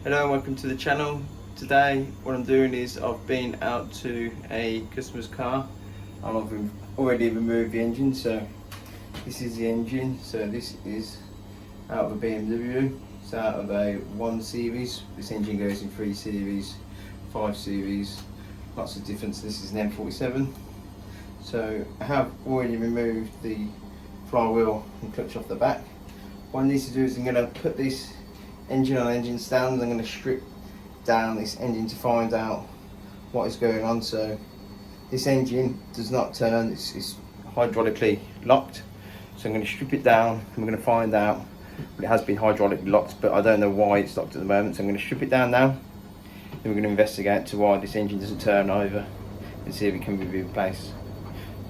Hello and welcome to the channel. Today what I'm doing is I've been out to a customer's car and I've already removed the engine. So this is the engine. So this is out of a BMW. It's out of a 1 series. This engine goes in 3 series, 5 series, lots of difference. This is an M47. So I have already removed the flywheel and clutch off the back. What I need to do is I'm going to put this engine on engine stand and I'm going to strip down this engine to find out what is going on. So this engine does not turn, it's hydraulically locked. So I'm going to strip it down and we're going to find out. But it has been hydraulically locked, but I don't know why it's locked at the moment. So I'm going to strip it down now. Then we're going to investigate to why this engine doesn't turn over and see if it can be replaced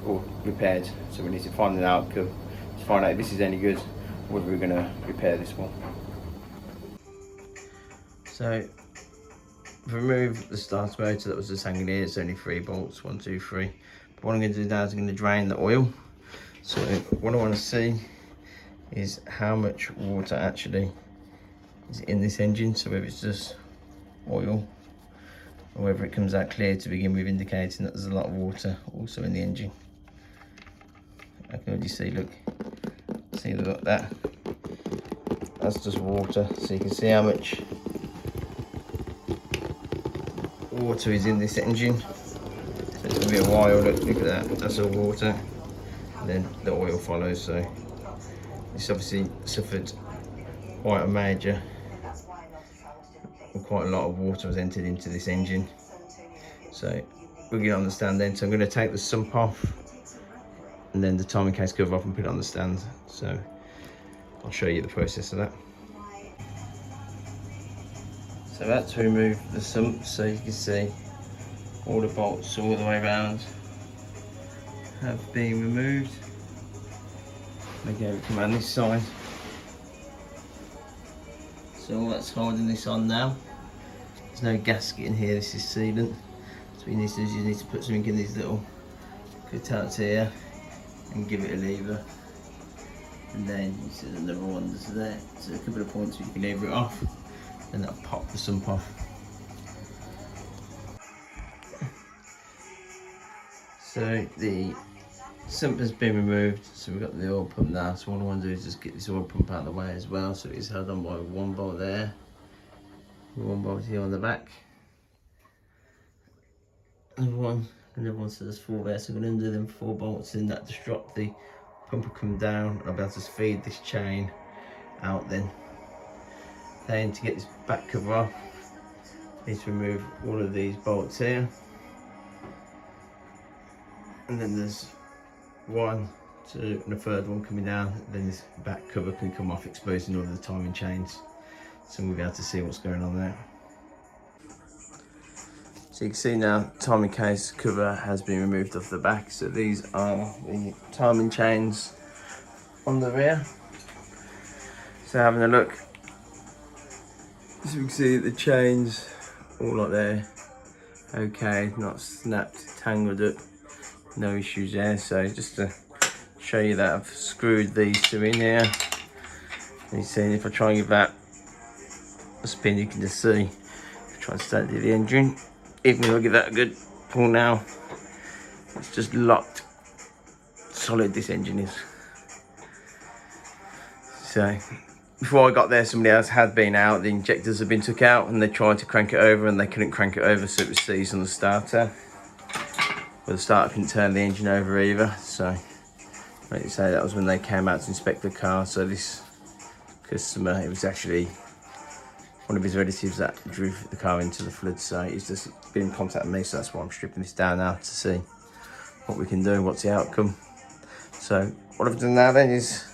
or repaired. So we need to find an outcome to find out if this is any good or whether we're going to repair this one. So I've removed the starter motor that was just hanging here. It's only 3 bolts, 1, 2, 3. But what I'm going to do now is I'm going to drain the oil. So what I want to see is how much water actually is in this engine. So whether it's just oil or whether it comes out clear to begin with, indicating that there's a lot of water also in the engine. I can already see, look, see that, that's just water. So you can see how much water is in this engine. So it's going to be a while. Look at that, that's all water, and then the oil follows. So it's obviously suffered quite a major, quite a lot of water has entered into this engine. So we're going to understand then. So I'm going to take the sump off and then the timing case cover off and put it on the stand. So I'll show you the process of that. So that's to remove the sump. So you can see all the bolts all the way around have been removed. Again, we come around this side. So all that's holding this on now. There's no gasket in here, this is sealant. So what you need to do is you need to put something in these little cutouts here and give it a lever. And then you see the number one that's there. So a couple of points where you can lever it off. Then that'll pop the sump off. So the sump has been removed, so we've got the oil pump now. So what I want to do is just get this oil pump out of the way as well. So it's held on by 1 bolt there, 1 bolt here on the back, another one, so there's 4 there. So I'm going to undo them 4 bolts, and that just drop the pump will come down, and I'll be able to feed this chain out then. Then to get this back cover off, I need to remove all of these bolts here. And then there's 1, 2 and a third one coming down. Then this back cover can come off, exposing all of the timing chains. So we'll be able to see what's going on there. So you can see now timing case cover has been removed off the back. So these are the timing chains on the rear. So having a look, so you can see the chains all like there. Okay, not snapped, tangled up, no issues there. So just to show you that I've screwed these 2 in here. And you see if I try and give that a spin, you can just see, try and start the engine. Even if I give that a good pull now, it's just locked solid, this engine is. So before I got there, somebody else had been out, the injectors had been took out and they tried to crank it over and they couldn't crank it over, so it was seized on the starter. But the starter couldn't turn the engine over either. So like you say, that was when they came out to inspect the car. So this customer, it was actually one of his relatives that drew the car into the flood. So he's just been in contact with me, so that's why I'm stripping this down now to see what we can do, what's the outcome. So what I've done now then is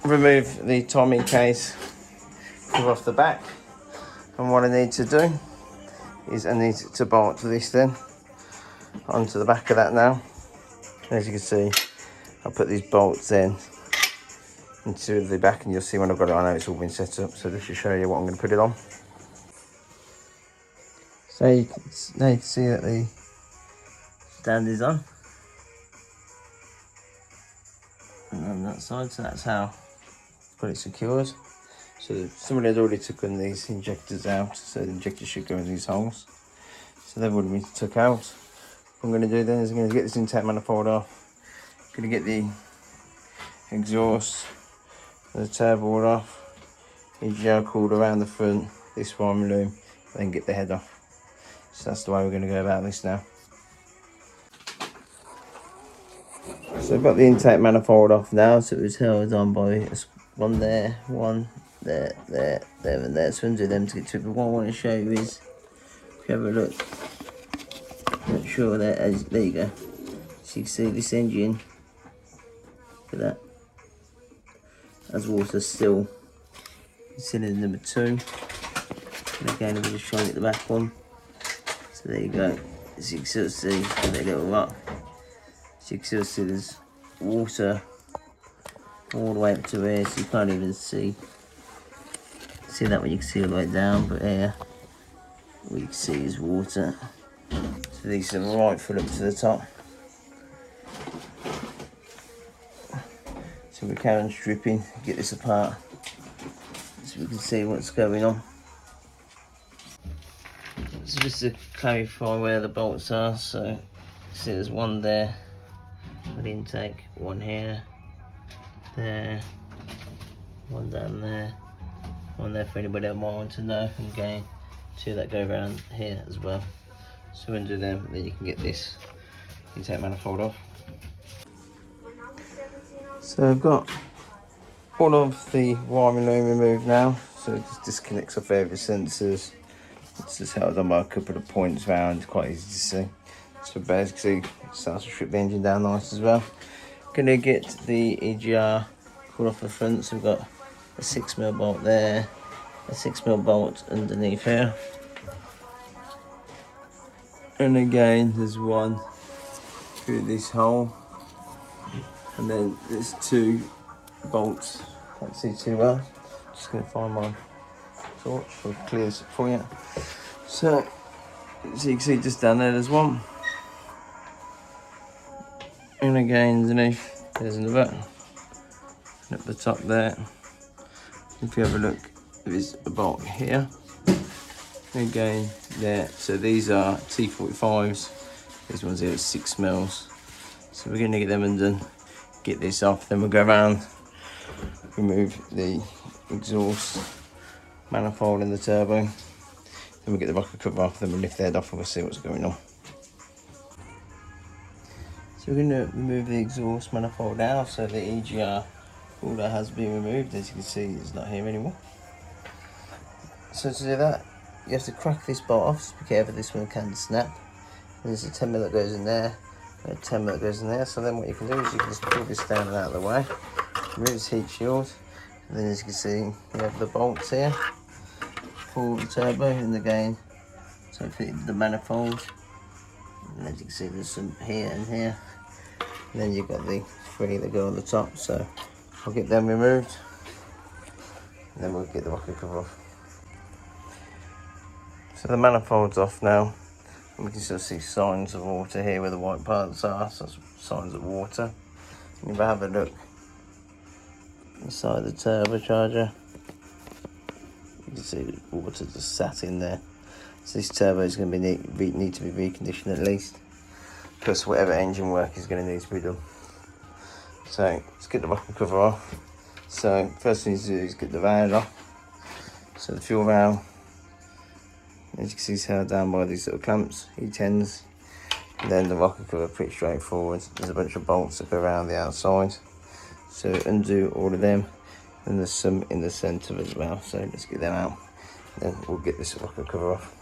remove the timing case cover off the back, and what I need to do is I need to bolt this then onto the back of that now. As you can see, I'll put these bolts in into the back, and you'll see when I've got it, I know it's all been set up. So just to show you what I'm going to put it on. So you can see that the stand is on, and on that side, so that's how I've got it secured. So somebody had already taken these injectors out, so the injectors should go in these holes. So they've already been took out. What I'm going to do then is I'm going to get this intake manifold off. Going to get the exhaust and the turbo off. EGR cord around the front, this wiring loom, then get the head off. So that's the way we're going to go about this now. So I've got the intake manifold off now, so it was held on by one there, one there, and there. So undo them to get to it. But what I want to show you is, if you have a look, make sure that, there you go. So you can see this engine, look at that, has water still. Cylinder number 2. And again, I'm just showing it the back one. So there you go. As you can still see, a little rock. So you can still see there's water all the way up to here, so you can't even see that when you can see all the way down, but here what you can see is water. So these are right full up to the top. So we carry on stripping, get this apart so we can see what's going on. So just to clarify where the bolts are, so see there's one there for the intake, one here, there, one down there, one there for anybody that might want to know, and again 2 that go around here as well. So undo them, then you can get this intake manifold off. So I've got all of the wiring loom removed now, so it just disconnects off various sensors. It's just held on by a couple of points round, quite easy to see. So basically, it starts to strip the engine down nice as well. Gonna get the EGR cord off the front, so we've got a 6mm bolt there, a 6mm bolt underneath here. And again, there's one through this hole. And then there's 2 bolts, can't see too well. Just gonna find my torch to clear this up for you. So you can see just down there's one. And again underneath, there's another. And at the top there, if you have a look, there is a bolt here. And again there, so these are T45s. These ones here are 6mm. So we're gonna get them undone, get this off, then we'll go around, remove the exhaust manifold and the turbo, then we'll get the rocker cover off, then we'll lift the head off and we'll see what's going on. So we're going to remove the exhaust manifold now, so the EGR cooler has been removed. As you can see, it's not here anymore. So to do that, you have to crack this bolt off, so be careful, this one can snap. And there's a 10mm that goes in there, and a 10mm that goes in there. So then what you can do is you can just pull this down and out of the way, remove this heat shield, and then as you can see, you have the bolts here. Pull the turbo and again, so fit the manifold. And as you can see, there's some here and here. And then you've got the 3 that go on the top, so I'll get them removed. And then we'll get the rocker cover off. So the manifold's off now. And we can still see signs of water here where the white parts are, so signs of water. And if I have a look inside the turbocharger, you can see the water just sat in there. So this turbo is going to need to be reconditioned at least, plus whatever engine work is going to need to be done. So let's get the rocker cover off. So first thing to do is get the valve off. So the fuel valve, as you can see, is held down by these little clamps, E10s. And then the rocker cover, pretty straightforward. There's a bunch of bolts that go around the outside. So undo all of them. And there's some in the centre as well. So let's get them out. Then we'll get this rocker cover off.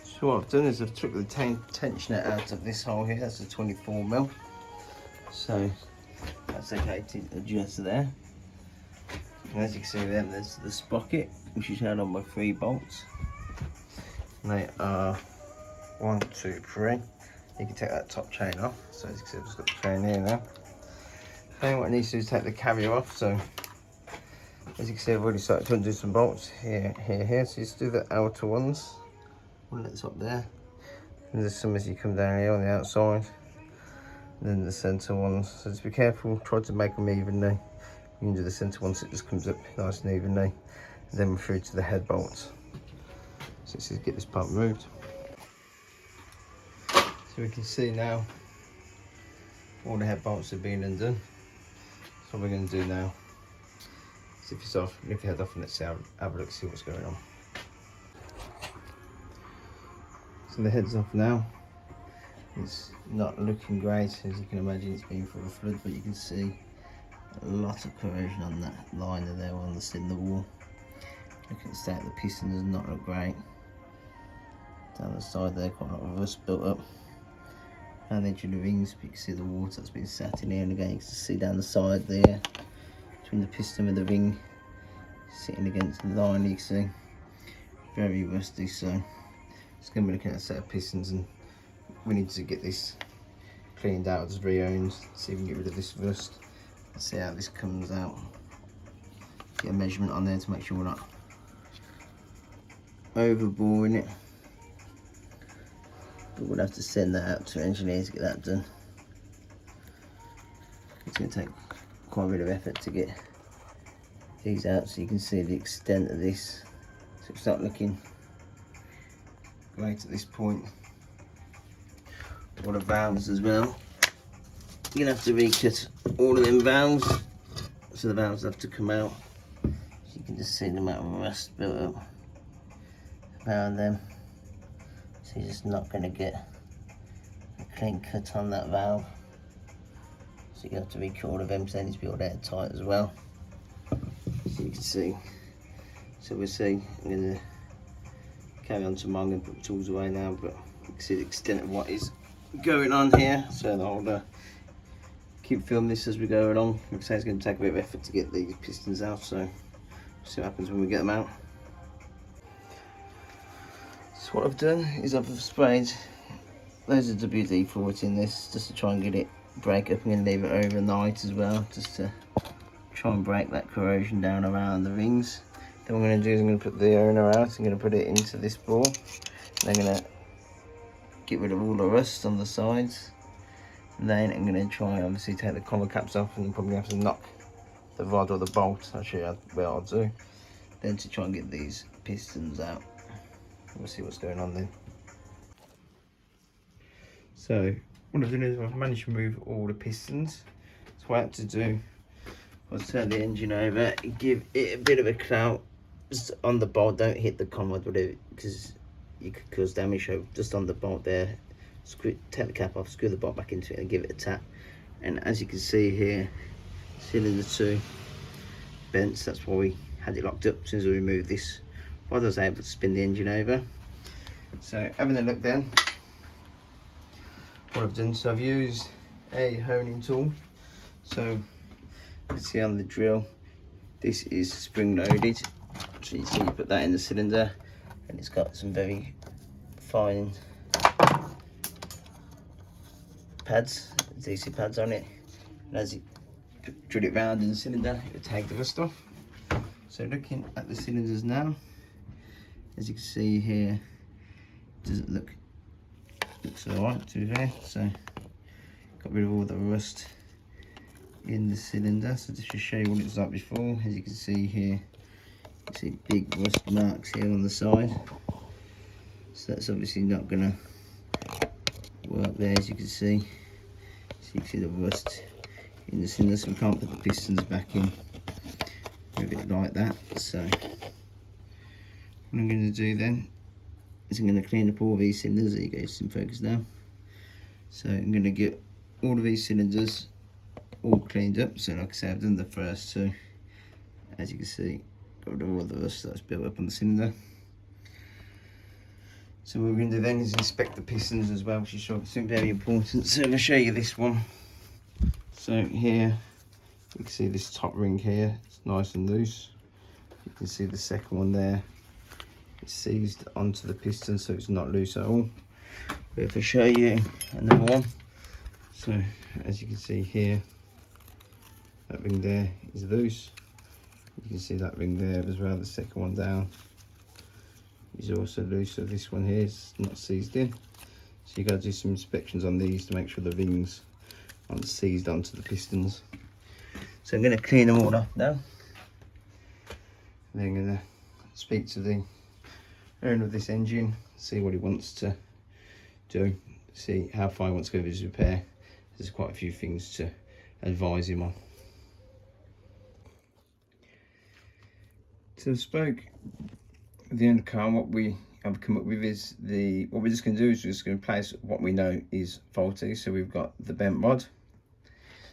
So what I've done is I've took the tensioner out of this hole here. That's a 24mm. So that's okay to adjust there. And as you can see there, there's the sprocket, which is held on by 3 bolts. And they are 1, 2, 3. You can take that top chain off. So as you can see, I've just got the chain here now. Then what I need to do is take the carrier off. So as you can see, I've already started to undo some bolts here. So just do the outer ones. One that's up there. And there's some as you come down here on the outside. And then the centre ones. So just be careful, try to make them evenly. You can do the centre one so it just comes up nice and evenly. And then we're through to the head bolts. So let's just get this part removed. So we can see now all the head bolts have been undone. So what we're going to do now is lift your head off and let's have a look, see what's going on. So the head's off now. It's not looking great, as you can imagine. It's been through a flood, but you can see a lot of corrosion on that liner there on the cylinder wall. Look at the state of the piston, does not look great. Down the side there, quite a lot of rust built up. And the edge of the rings, you can see the water that's been sat in here, and again you can see down the side there, between the piston and the ring, sitting against the line, you can see very rusty. So it's going to be looking at a set of pistons, and we need to get this cleaned out, just re-owned, see if we can get rid of this rust. Let's see how this comes out. Get a measurement on there to make sure we're not overboring it. But we'll have to send that out to engineers to get that done. It's going to take quite a bit of effort to get these out, so you can see the extent of this. So it's not looking great at this point. All the valves as well. You're going to have to recut all of them valves, so the valves have to come out. So you can just see the amount of rust built up around them. So you're just not going to get a clean cut on that valve. So you have to recut all of them, so they need to be all airtight as well. So you can see. So we'll see. I'm going to carry on tomorrow and put the tools away now, but you can see the extent of what is going on here. So I'll keep filming this as we go along. Like I say, it's going to take a bit of effort to get these pistons out, so we'll see what happens when we get them out. So what I've done is I've sprayed loads of WD-40 in this just to try and get it break up. I'm going to leave it overnight as well, just to try and break that corrosion down around the rings. Then what I'm going to do is I'm going to put the owner out. I'm going to put it into this bore, and I'm going to get rid of all the rust on the sides. And then I'm going to try, obviously, take the collar caps off, and then probably have to knock the rod or the bolt. I'll show you what I'll do. Then to try and get these pistons out. We'll see what's going on then. So what I've done is I've managed to remove all the pistons. So what I had to do was turn the engine over, give it a bit of a clout just on the bolt. Don't hit the conrod with it, because you could cause damage. So just on the bolt there, take the cap off, screw the bolt back into it and give it a tap. And as you can see here, cylinder 2 bent, so that's why we had it locked up. As soon as we removed this, I was able to spin the engine over. So having a look then, what I've done, so I've used a honing tool. So you can see on the drill, this is spring loaded. So you see, you put that in the cylinder, and it's got some very fine pads, DC pads on it. And as you drill it round in the cylinder, it'll take the rust off. So looking at the cylinders now, as you can see here, doesn't looks alright to be fair. So got rid of all the rust in the cylinder. So just to show you what it was like before, as you can see here, you see big rust marks here on the side. So that's obviously not gonna work there, as you can see. So you can see the rust in the cylinder, so we can't put the pistons back in with it like that. So what I'm going to do then is I'm going to clean up all these cylinders. There you go, it's in focus now. So I'm going to get all of these cylinders all cleaned up. So like I said, I've done the first two. As you can see, got rid of all the rust that's built up on the cylinder. So what we're going to do then is inspect the pistons as well, which is something very important. So I'll show you this one. So here, you can see this top ring here, it's nice and loose. You can see the second one there, it's seized onto the piston, so it's not loose at all. But if I show you another one, so as you can see here, that ring there is loose. You can see that ring there as well, the second one down is also loose. So this one here is not seized in. So you got to do some inspections on these to make sure the rings aren't seized onto the pistons. So I'm going to clean them all up now. Then I'm going to speak to the owner of this engine, see what he wants to do, see how far he wants to go with his repair. There's quite a few things to advise him on. So I spoke at the end of the car. What we have come up with is what we're just going to do is we're just going to replace what we know is faulty. So we've got the bent rod,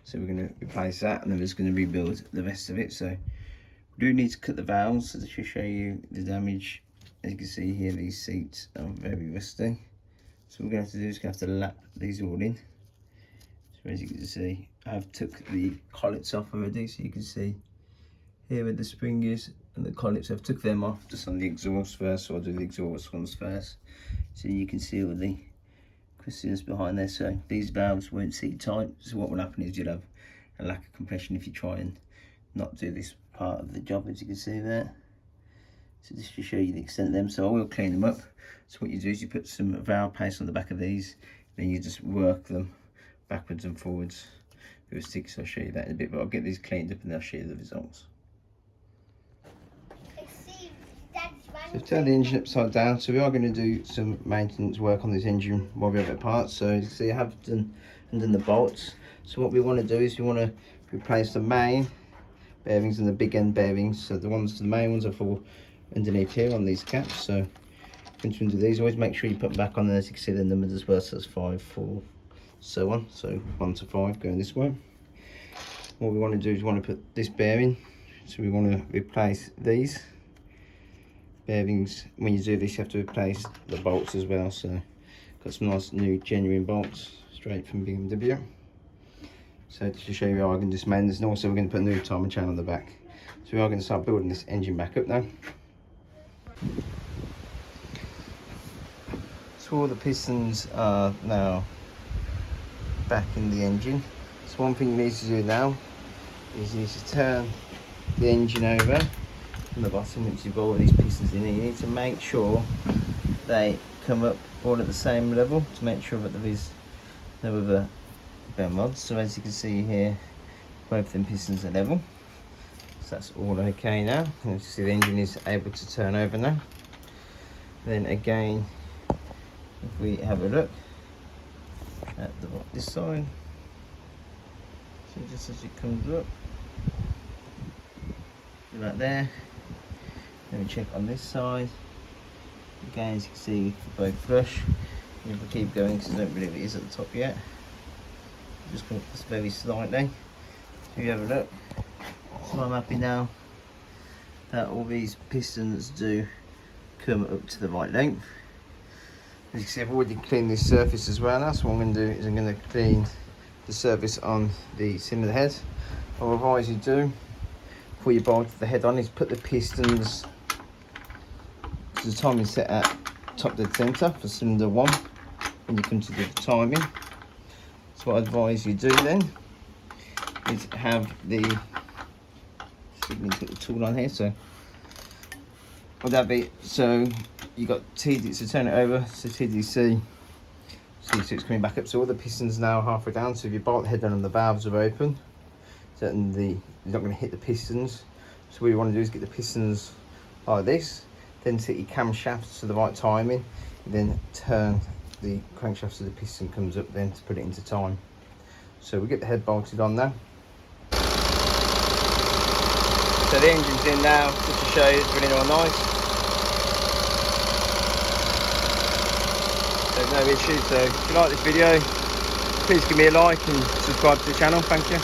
so we're going to replace that, and then we're just going to rebuild the rest of it. So we do need to cut the valves, so this should show you the damage. As you can see here, these seats are very rusty. So what we're going to have to do is going to have to lap these all in. So as you can see, I've took the collets off already, so you can see here where the spring is and the collets. I've took them off just on the exhaust first, so I'll do the exhaust ones first. So you can see all the crystals behind there. So these valves won't seat tight, so what will happen is you'll have a lack of compression if you try and not do this part of the job, as you can see there. So just to show you the extent of them, so I will clean them up. So what you do is you put some valve paste on the back of these, then you just work them backwards and forwards with a stick. So I'll show you that in a bit, but I'll get these cleaned up and I'll show you the results. So I've turned the engine upside down, so we are going to do some maintenance work on this engine while we have it apart. So you see I have done the bolts. So what we want to do is we want to replace the main bearings and the big end bearings. So the main ones are for underneath here on these caps. So once you undo these, always make sure you put them back on there. As you can see the numbers as well, so it's 5, 4, so on. So 1 to 5 going this way. What we want to do is we want to put this bearing, so we want to replace these bearings. When you do this, you have to replace the bolts as well. So got some nice new genuine bolts straight from BMW. So to show you how I can dismantle this, and also we're going to put a new timing chain on the back. So we are going to start building this engine back up now. So all the pistons are now back in the engine. So one thing you need to do now is you need to turn the engine over from the bottom, which you've got all these pistons in it. You need to make sure they come up all at the same level to make sure that there is no other bend rods. So as you can see here, both them pistons are level. So that's all okay now. And you can see the engine is able to turn over now. Then again, if we have a look at this side, so just as it comes up, right there. Then we check on this side. Again, as you can see, both flush. And if we keep going, because I don't believe it is at the top yet, just come up just very slightly. So you have a look. So I'm happy now that all these pistons do come up to the right length. As you can see, I've already cleaned this surface as well now. So what I'm going to do is I'm going to clean the surface on the cylinder of the head. What I advise you do before you bolt the head on is put the pistons, so the timing set at top dead centre for cylinder 1 when you come to do the timing. So what I advise you do then is have the, so you need to put the tool on here, so would that be, so you got TD, so turn it over, so TDC, so it's coming back up. So all the pistons now halfway down, so if you bolt the head down and the valves are open, so you're not going to hit the pistons. So what you want to do is get the pistons like this, then set your camshafts to the right timing, and then turn the crankshaft so the piston comes up then to put it into time. So we get the head bolted on now. So the engine's in now, just to show you it's running all nice. There's no issue, so if you like this video, please give me a like and subscribe to the channel, thank you.